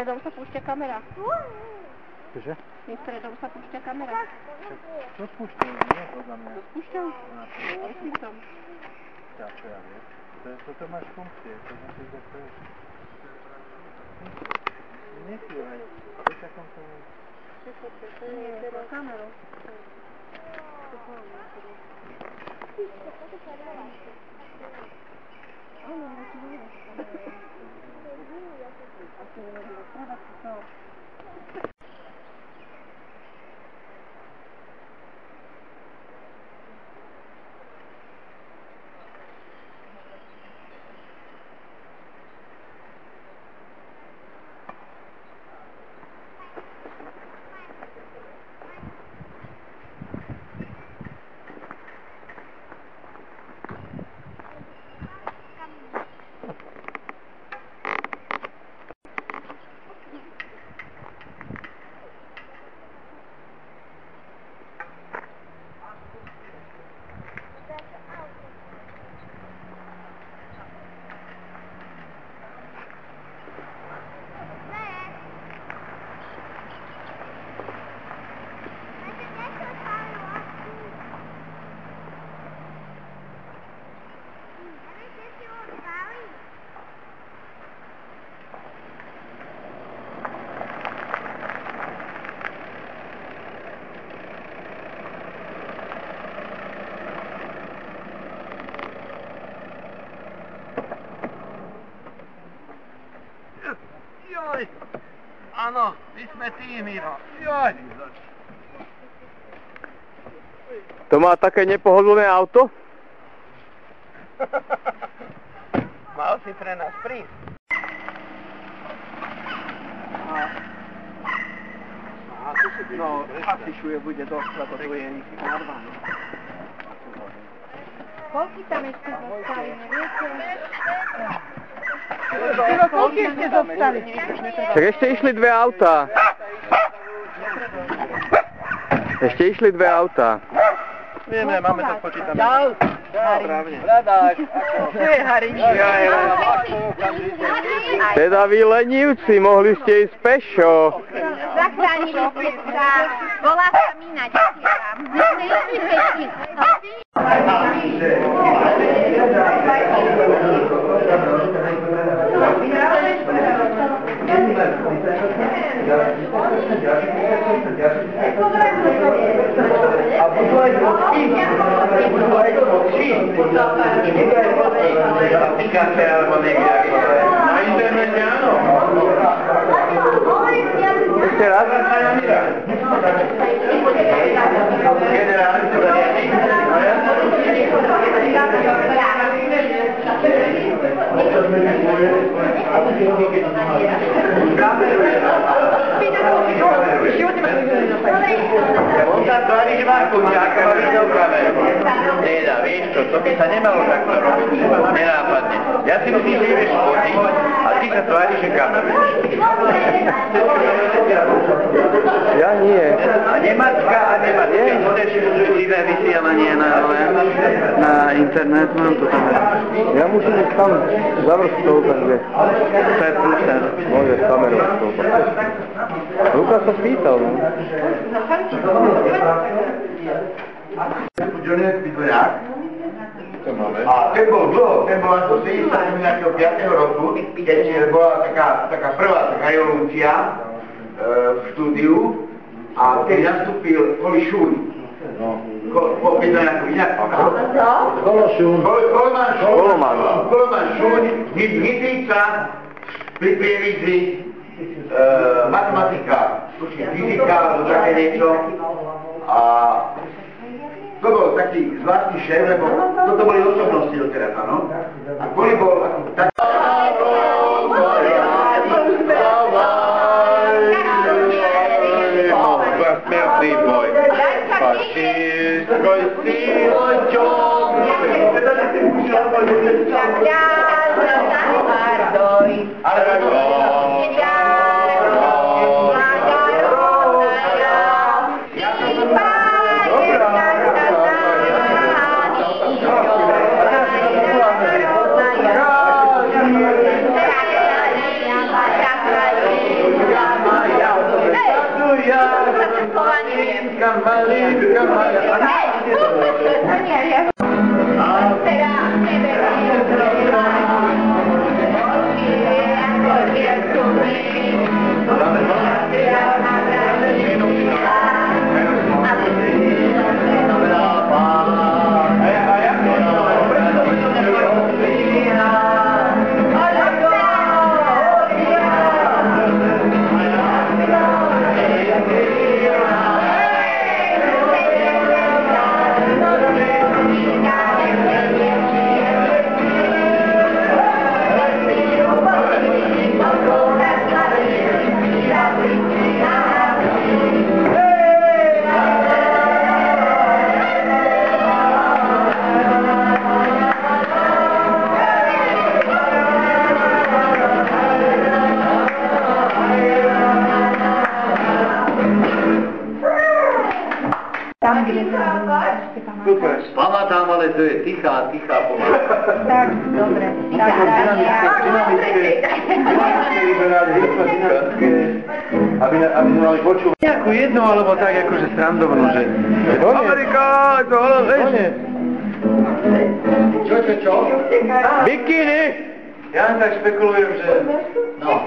stredom sa púšťa kamera. Čože? Tým stredom sa púšťa kamera. Čo spúšťajú? Nie, podľa mňa. Čo spúšťajú? Myslím som. Ja, čo ja viem. Toto máš funkcie, to musíš dať to. Nechývaj. Počakám tomu. Nie, treba kameru. Joj! Áno, my sme tí, Miro. Joj! To má také nepohodlné auto? Mal si pre nás prísť. No, asi šuje bude dosť, lebo to je narvané. Koľky tam ešte zostali, neviete? Koľky ešte zostali? Tak ešte išli dve autá. Ešte išli dve autá. Vieme, máme to spočítané. Čau! Správne. Bradáš, tu je Harička. Teda vy lenivci, mohli ste ísť pešo. Zachránili ste sa. Volá sa Mína, ďakujem. Nechci pešky. Na internete áno. Ešte raz? Generálne to zariadí. On sa tvári, že má kuťáka, má videl kameru. Teda, vieš čo, to by sa nemalo takto robiť. Nenápadne. Ja si myslím, že vieš fotiť a ty sa tvári, že kameruješ. Ja nie. A nemacka a nemacka. Chceš živé vysielanie na internet, mám to tam. Ja musím ísť tam za vrstou, takže... To je prúser. Môže s kamerou z toho. Lukáš sa spýtal, no. Johnny Pitvoňák. A ten bol dlho, ten bol až do 75. roku, keď bola taká prvá taká revolúcia v štúdiu a keď nastúpil Koli Šúň. Po Pitvoňáku inak. Koloman Šúň, Nitrica, pri Prievidzi, matematika, fyzika, alebo také niečo. A to bol taký zvláštny šéf, lebo toto boli osobnosti doteraz, áno. A Koli bol ako tak... Smerný boj. Fašistko silo čom. ale to je tichá povaha. Tak, dobre. Aby sme mali počuť nejakú jednu, alebo tak akože srandovnú, že Amerika, to holo, vieš? Čo? Bikini! Ja tak špekulujem, že... No.